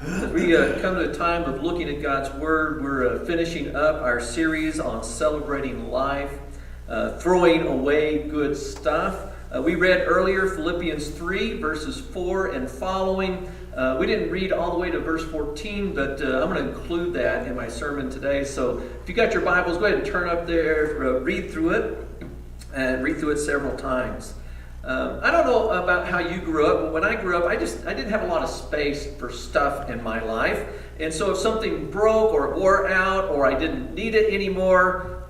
We come to a time of looking at God's Word. We're finishing up our series on celebrating life, throwing away good stuff. We read earlier Philippians 3, verses 4 and following. We didn't read all the way to verse 14, but I'm going to include that in my sermon today. So if you got your Bibles, go ahead and turn up there, read through it, and read through it several times. I don't know about how you grew up, but when I grew up, I didn't have a lot of space for stuff in my life. And so if something broke or wore out or I didn't need it anymore,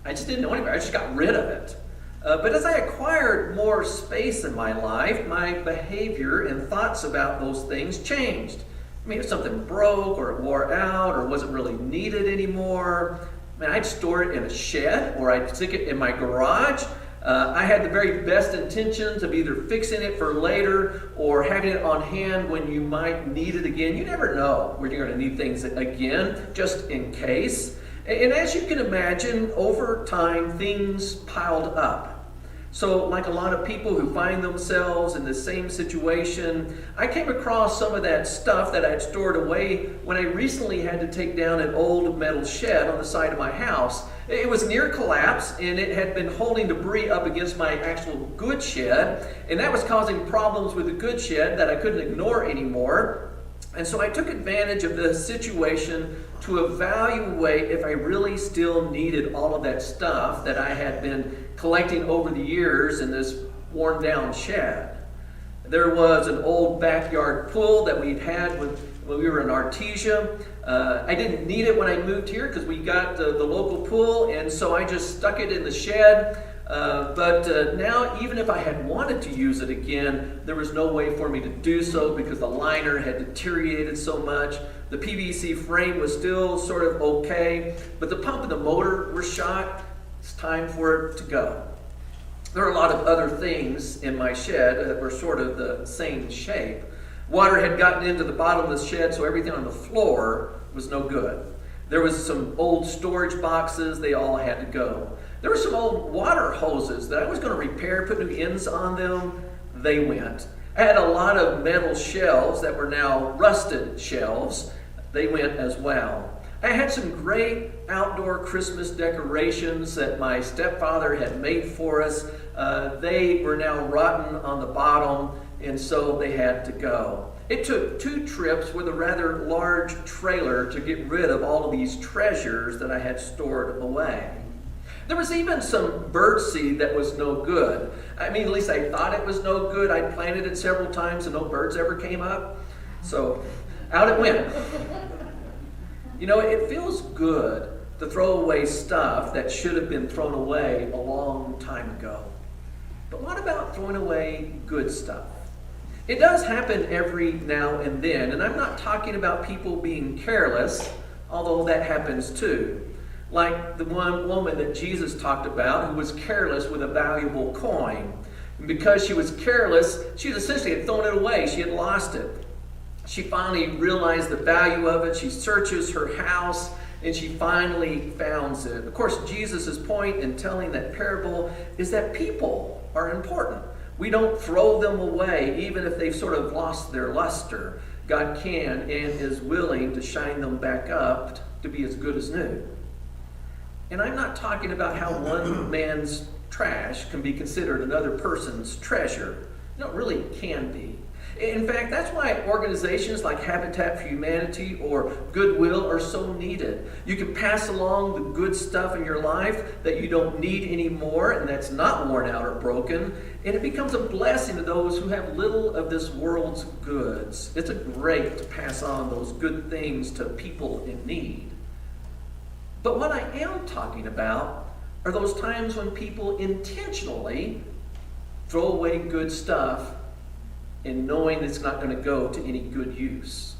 I just didn't know anymore. I just got rid of it. But as I acquired more space in my life, my behavior and thoughts about those things changed. I mean, if something broke or it wore out or wasn't really needed anymore, I'd store it in a shed or I'd stick it in my garage. I had the very best intentions of either fixing it for later or having it on hand when you might need it again. You never know when you're going to need things again, just in case. And as you can imagine, over time, things piled up. So like a lot of people who find themselves in the same situation, I came across some of that stuff that I'd stored away when I recently had to take down an old metal shed on the side of my house. It was near collapse, and it had been holding debris up against my actual goods shed, and that was causing problems with the goods shed that I couldn't ignore anymore. And so I took advantage of the situation to evaluate if I really still needed all of that stuff that I had been collecting over the years in this worn down shed. There was an old backyard pool that we'd had when we were in Artesia. I didn't need it when I moved here because we got the local pool, and so I just stuck it in the shed. But now, even if I had wanted to use it again, there was no way for me to do so because the liner had deteriorated so much. The PVC frame was still sort of okay, but the pump and the motor were shot. It's time for it to go. There are a lot of other things in my shed that were sort of the same shape. Water had gotten into the bottom of the shed, so everything on the floor was no good. There was some old storage boxes. They all had to go. There were some old water hoses that I was going to repair, put new ends on them. They went. I had a lot of metal shelves that were now rusted shelves. They went as well. I had some great outdoor Christmas decorations that my stepfather had made for us. They were now rotten on the bottom, and so they had to go. It took 2 trips with a rather large trailer to get rid of all of these treasures that I had stored away. There was even some birdseed that was no good. At least I thought it was no good. I planted it several times and no birds ever came up. So out it went. It feels good to throw away stuff that should have been thrown away a long time ago. But what about throwing away good stuff? It does happen every now and then, and I'm not talking about people being careless, although that happens too. Like the one woman that Jesus talked about who was careless with a valuable coin. And because she was careless, she essentially had thrown it away. She had lost it. She finally realized the value of it. She searches her house, and she finally finds it. Of course, Jesus' point in telling that parable is that people are important. We don't throw them away, even if they've sort of lost their luster. God can and is willing to shine them back up to be as good as new. And I'm not talking about how one man's trash can be considered another person's treasure. No, it really can be. In fact, that's why organizations like Habitat for Humanity or Goodwill are so needed. You can pass along the good stuff in your life that you don't need anymore and that's not worn out or broken, and it becomes a blessing to those who have little of this world's goods. It's great to pass on those good things to people in need. But what I am talking about are those times when people intentionally throw away good stuff and knowing it's not going to go to any good use.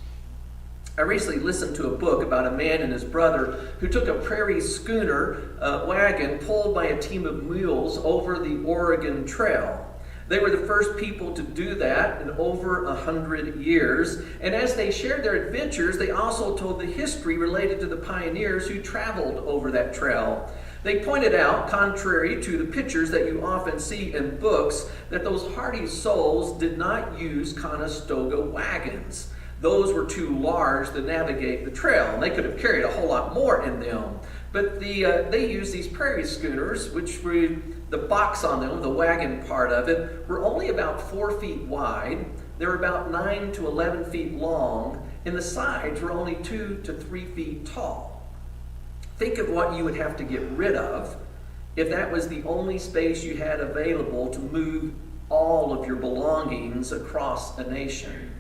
I recently listened to a book about a man and his brother who took a prairie schooner wagon pulled by a team of mules over the Oregon Trail. They were the first people to do that in over 100 years. And as they shared their adventures, they also told the history related to the pioneers who traveled over that trail. They pointed out, contrary to the pictures that you often see in books, that those hardy souls did not use Conestoga wagons. Those were too large to navigate the trail, and they could have carried a whole lot more in them. But they used these prairie schooners, which were the box on them, the wagon part of it, were only about 4 feet wide. They were about 9 to 11 feet long, and the sides were only 2 to 3 feet tall. Think of what you would have to get rid of if that was the only space you had available to move all of your belongings across a nation.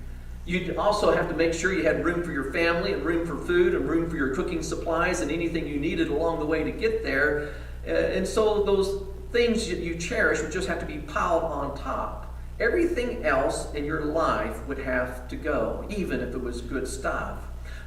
You'd also have to make sure you had room for your family and room for food and room for your cooking supplies and anything you needed along the way to get there. And so those things that you cherish would just have to be piled on top. Everything else in your life would have to go, even if it was good stuff.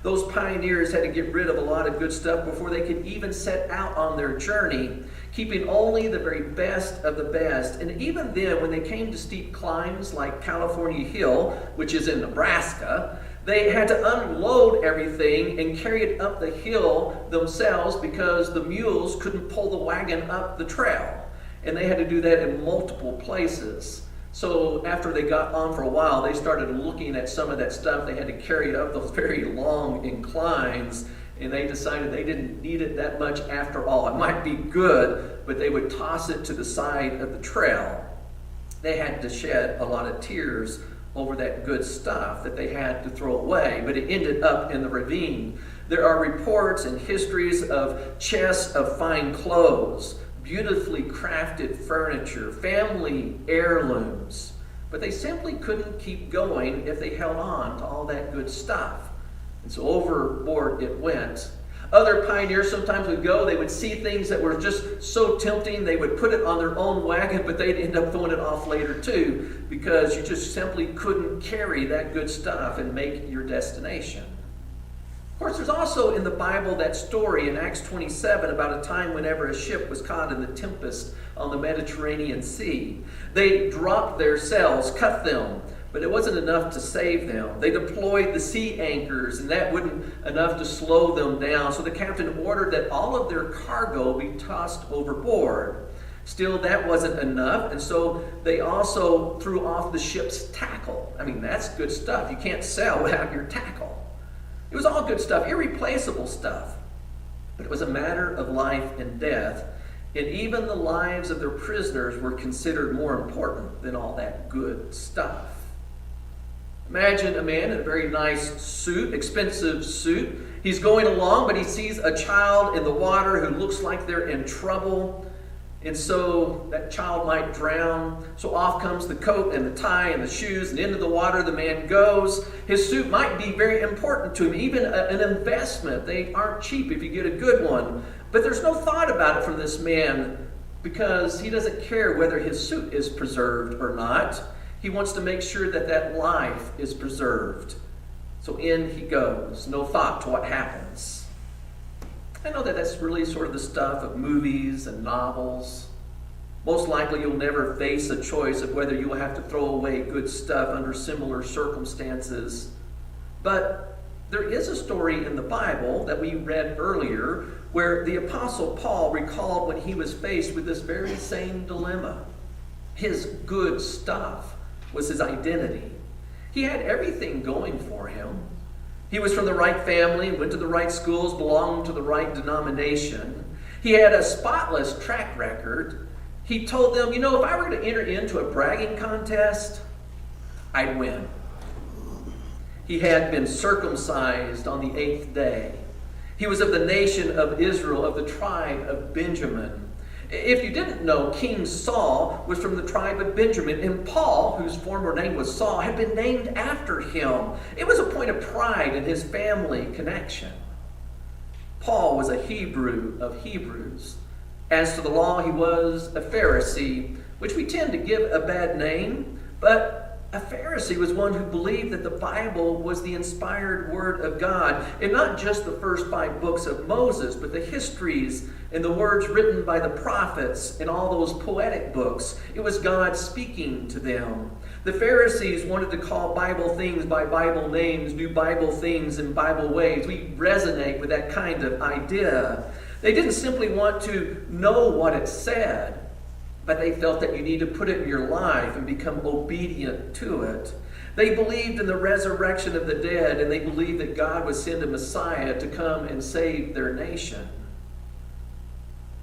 Those pioneers had to get rid of a lot of good stuff before they could even set out on their journey, keeping only the very best of the best. And even then, when they came to steep climbs like California Hill, which is in Nebraska, they had to unload everything and carry it up the hill themselves because the mules couldn't pull the wagon up the trail. And they had to do that in multiple places. So after they got on for a while, they started looking at some of that stuff. They had to carry it up those very long inclines, and they decided they didn't need it that much after all. It might be good, but they would toss it to the side of the trail. They had to shed a lot of tears over that good stuff that they had to throw away, but it ended up in the ravine. There are reports and histories of chests of fine clothes, beautifully crafted furniture, family heirlooms, but they simply couldn't keep going if they held on to all that good stuff. And so overboard it went. Other pioneers sometimes would go, they would see things that were just so tempting, they would put it on their own wagon, but they'd end up throwing it off later too, because you just simply couldn't carry that good stuff and make your destination. Of course, there's also in the Bible that story in Acts 27 about a time whenever a ship was caught in the tempest on the Mediterranean Sea. They dropped their sails, cut them, but it wasn't enough to save them. They deployed the sea anchors, and that wasn't enough to slow them down. So the captain ordered that all of their cargo be tossed overboard. Still, that wasn't enough, and so they also threw off the ship's tackle. I mean, that's good stuff. You can't sail without your tackle. It was all good stuff, irreplaceable stuff. But it was a matter of life and death, and even the lives of their prisoners were considered more important than all that good stuff. Imagine a man in a very nice suit, expensive suit. He's going along, but he sees a child in the water who looks like they're in trouble. And so that child might drown. So off comes the coat and the tie and the shoes, and into the water the man goes. His suit might be very important to him, even an investment. They aren't cheap if you get a good one. But there's no thought about it from this man because he doesn't care whether his suit is preserved or not. He wants to make sure that that life is preserved. So in he goes, no thought to what happens. I know that that's really sort of the stuff of movies and novels. Most likely you'll never face a choice of whether you'll have to throw away good stuff under similar circumstances. But there is a story in the Bible that we read earlier where the Apostle Paul recalled when he was faced with this very same dilemma. His good stuff was his identity. He had everything going for him. He was from the right family, went to the right schools, belonged to the right denomination. He had a spotless track record. He told them, if I were to enter into a bragging contest, I'd win. He had been circumcised on the 8th day. He was of the nation of Israel, of the tribe of Benjamin. If you didn't know, King Saul was from the tribe of Benjamin, and Paul, whose former name was Saul, had been named after him. It was a point of pride in his family connection. Paul was a Hebrew of Hebrews. As to the law, he was a Pharisee, which we tend to give a bad name, but a Pharisee was one who believed that the Bible was the inspired word of God, and not just the first 5 books of Moses, but the histories and the words written by the prophets and all those poetic books. It was God speaking to them. The Pharisees wanted to call Bible things by Bible names, do Bible things in Bible ways. We resonate with that kind of idea. They didn't simply want to know what it said, but they felt that you need to put it in your life and become obedient to it. They believed in the resurrection of the dead, and they believed that God would send a Messiah to come and save their nation.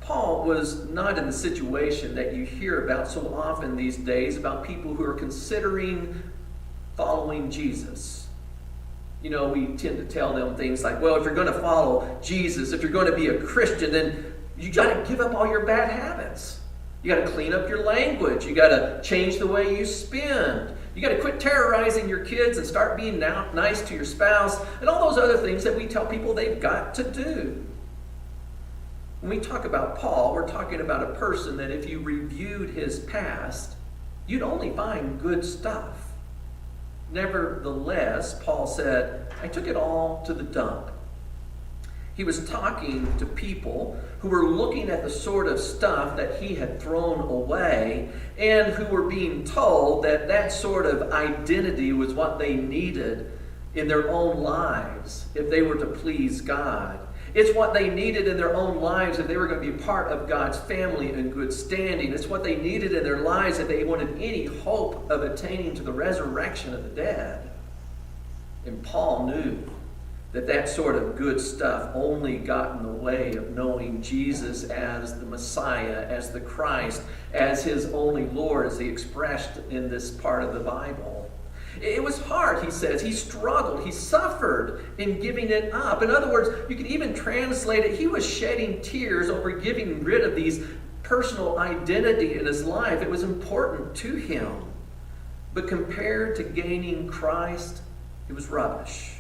Paul was not in the situation that you hear about so often these days about people who are considering following Jesus. You know, we tend to tell them things like, well, if you're going to follow Jesus, if you're going to be a Christian, then you got to give up all your bad habits. You got to clean up your language. You got to change the way you spend. You got to quit terrorizing your kids and start being nice to your spouse and all those other things that we tell people they've got to do. When we talk about Paul, we're talking about a person that if you reviewed his past, you'd only find good stuff. Nevertheless, Paul said, I took it all to the dump. He was talking to people who were looking at the sort of stuff that he had thrown away and who were being told that that sort of identity was what they needed in their own lives if they were to please God. It's what they needed in their own lives if they were going to be part of God's family in good standing. It's what they needed in their lives if they wanted any hope of attaining to the resurrection of the dead. And Paul knew that that sort of good stuff only got in the way of knowing Jesus as the Messiah, as the Christ, as his only Lord, as he expressed in this part of the Bible. It was hard, he says. He struggled. He suffered in giving it up. In other words, you could even translate it, he was shedding tears over giving rid of these personal identity in his life. It was important to him. But compared to gaining Christ, it was rubbish.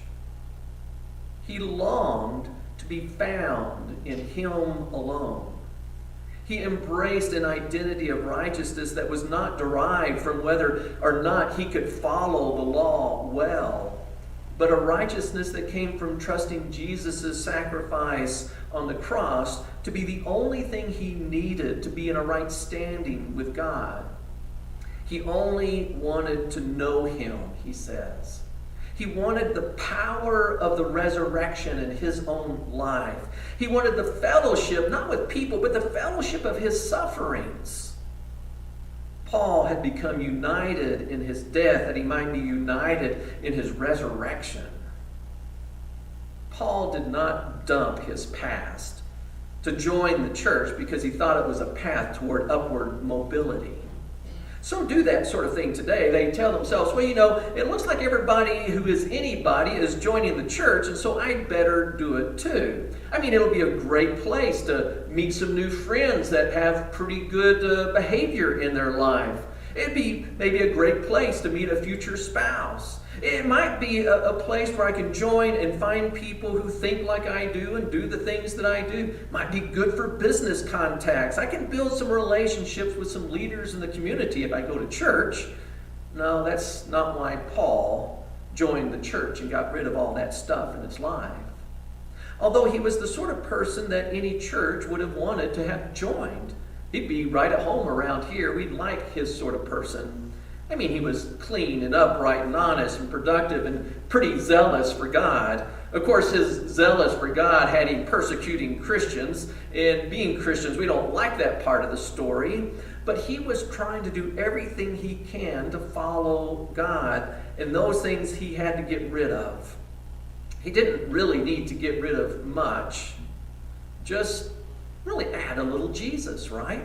He longed to be found in him alone. He embraced an identity of righteousness that was not derived from whether or not he could follow the law well, but a righteousness that came from trusting Jesus' sacrifice on the cross to be the only thing he needed to be in a right standing with God. He only wanted to know him, he says. He wanted the power of the resurrection in his own life. He wanted the fellowship, not with people, but the fellowship of his sufferings. Paul had become united in his death that he might be united in his resurrection. Paul did not dump his past to join the church because he thought it was a path toward upward mobility. Some do that sort of thing today. They tell themselves, well, you know, it looks like everybody who is anybody is joining the church, and so I'd better do it too. I mean, it'll be a great place to meet some new friends that have pretty good behavior in their life. It'd be maybe a great place to meet a future spouse. It might be a place where I can join and find people who think like I do and do the things that I do. It might be good for business contacts. I can build some relationships with some leaders in the community if I go to church. No, that's not why Paul joined the church and got rid of all that stuff in his life. Although he was the sort of person that any church would have wanted to have joined. He'd be right at home around here. We'd like his sort of person. I mean, he was clean and upright and honest and productive and pretty zealous for God. Of course, his zealous for God had him persecuting Christians. And being Christians, we don't like that part of the story. But he was trying to do everything he can to follow God. And those things he had to get rid of. He didn't really need to get rid of much. Just really add a little Jesus, right?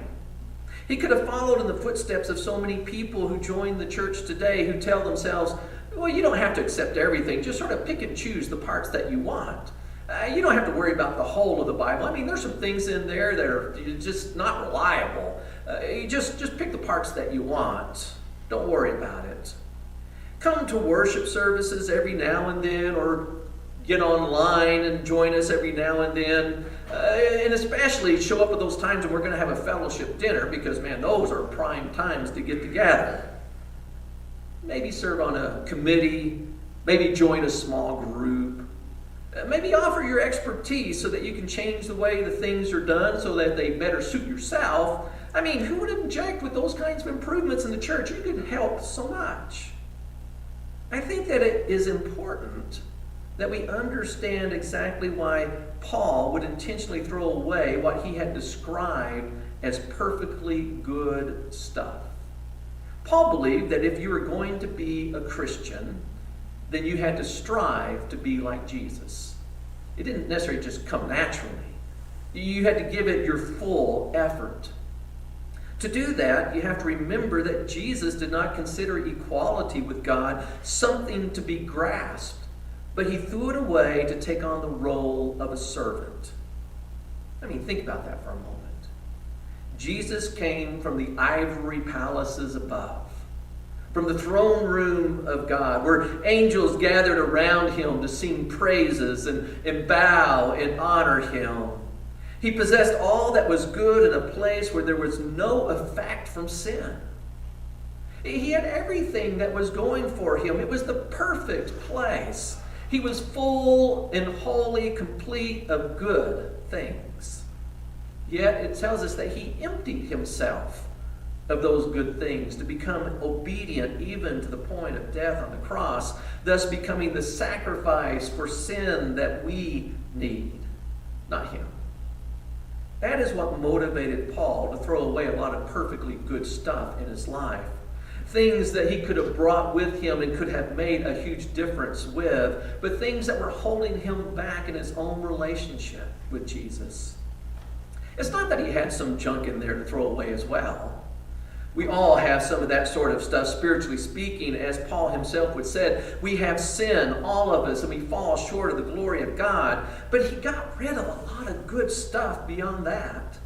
He could have followed in the footsteps of so many people who join the church today who tell themselves, well, you don't have to accept everything. Just sort of pick and choose the parts that you want. You don't have to worry about the whole of the Bible. I mean, there's some things in there that are just not reliable. You just pick the parts that you want. Don't worry about it. Come to worship services every now and then, or get online and join us every now and then. And especially show up at those times when we're going to have a fellowship dinner, because, man, those are prime times to get together. Maybe serve on a committee. Maybe join a small group. Maybe offer your expertise so that you can change the way the things are done so that they better suit yourself. I mean, who would object with those kinds of improvements in the church? You could help so much. I think that it is important that we understand exactly why Paul would intentionally throw away what he had described as perfectly good stuff. Paul believed that if you were going to be a Christian, then you had to strive to be like Jesus. It didn't necessarily just come naturally. You had to give it your full effort. To do that, you have to remember that Jesus did not consider equality with God something to be grasped, but he threw it away to take on the role of a servant. I mean, think about that for a moment. Jesus came from the ivory palaces above, from the throne room of God, where angels gathered around him to sing praises and bow and honor him. He possessed all that was good in a place where there was no effect from sin. He had everything that was going for him. It was the perfect place. He was full and wholly complete of good things. Yet it tells us that he emptied himself of those good things to become obedient even to the point of death on the cross, thus becoming the sacrifice for sin that we need, not him. That is what motivated Paul to throw away a lot of perfectly good stuff in his life. Things that he could have brought with him and could have made a huge difference with, but things that were holding him back in his own relationship with Jesus. It's not that he had some junk in there to throw away as well. We all have some of that sort of stuff, spiritually speaking. As Paul himself would said, we have sin, all of us, and we fall short of the glory of God. But he got rid of a lot of good stuff beyond that.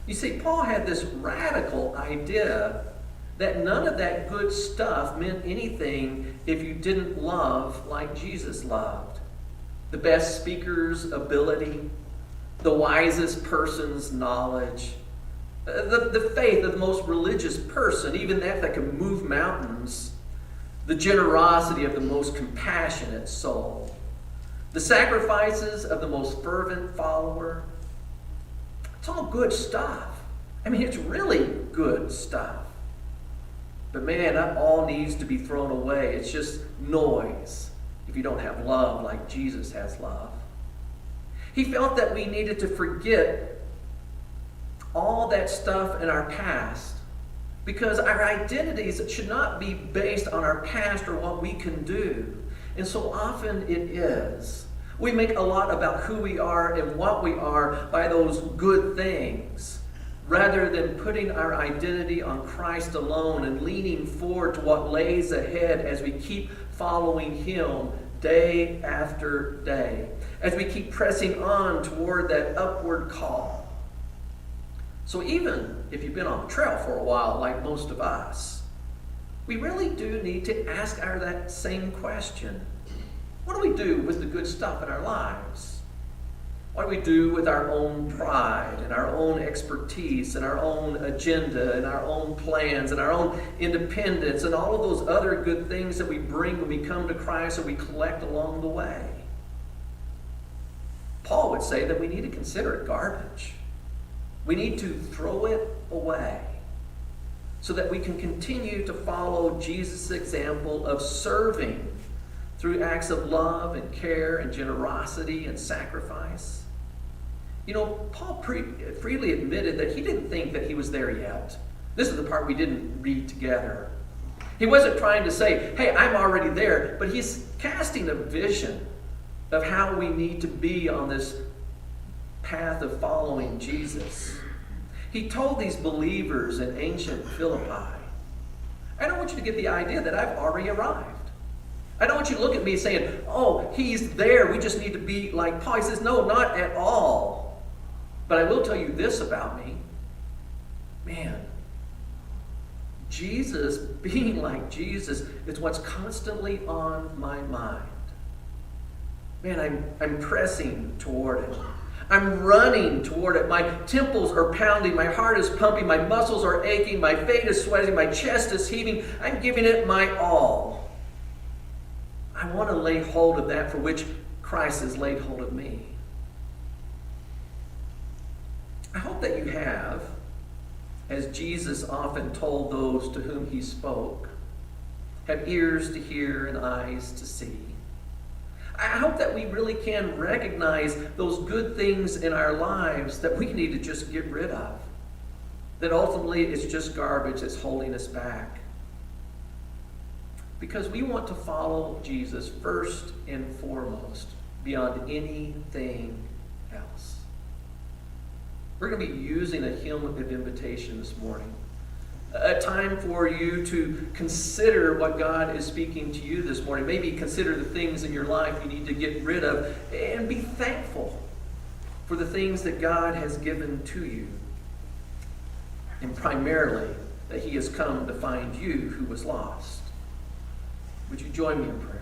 You see, Paul had this radical idea that none of that good stuff meant anything if you didn't love like Jesus loved. The best speaker's ability, the wisest person's knowledge, the faith of the most religious person, even that can move mountains, the generosity of the most compassionate soul, the sacrifices of the most fervent follower. It's all good stuff. I mean, it's really good stuff. But man, that all needs to be thrown away. It's just noise if you don't have love like Jesus has love. He felt that we needed to forget all that stuff in our past, because our identities should not be based on our past or what we can do. And so often it is. We make a lot about who we are and what we are by those good things, rather than putting our identity on Christ alone and leaning forward to what lays ahead as we keep following him day after day, as we keep pressing on toward that upward call. So even if you've been on the trail for a while, like most of us, we really do need to ask that same question. What do we do with the good stuff in our lives? What do we do with our own pride and our own expertise and our own agenda and our own plans and our own independence and all of those other good things that we bring when we come to Christ and we collect along the way? Paul would say that we need to consider it garbage. We need to throw it away so that we can continue to follow Jesus' example of serving through acts of love and care and generosity and sacrifice. You know, Paul freely admitted that he didn't think that he was there yet. This is the part we didn't read together. He wasn't trying to say, hey, I'm already there, but he's casting a vision of how we need to be on this path of following Jesus. He told these believers in ancient Philippi, I don't want you to get the idea that I've already arrived. I don't want you to look at me saying, oh, he's there, we just need to be like Paul. He says, no, not at all. But I will tell you this about me. Man, Jesus, being like Jesus, is what's constantly on my mind. Man, I'm pressing toward it. I'm running toward it. My temples are pounding. My heart is pumping. My muscles are aching. My face is sweating. My chest is heaving. I'm giving it my all. I want to lay hold of that for which Christ has laid hold of me. I hope that you have, as Jesus often told those to whom he spoke, have ears to hear and eyes to see. I hope that we really can recognize those good things in our lives that we need to just get rid of. that ultimately it's just garbage that's holding us back. Because we want to follow Jesus first and foremost, beyond anything else. We're going to be using a hymn of invitation this morning. A time for you to consider what God is speaking to you this morning. Maybe consider the things in your life you need to get rid of, and be thankful for the things that God has given to you. And primarily, that he has come to find you who was lost. Would you join me in prayer?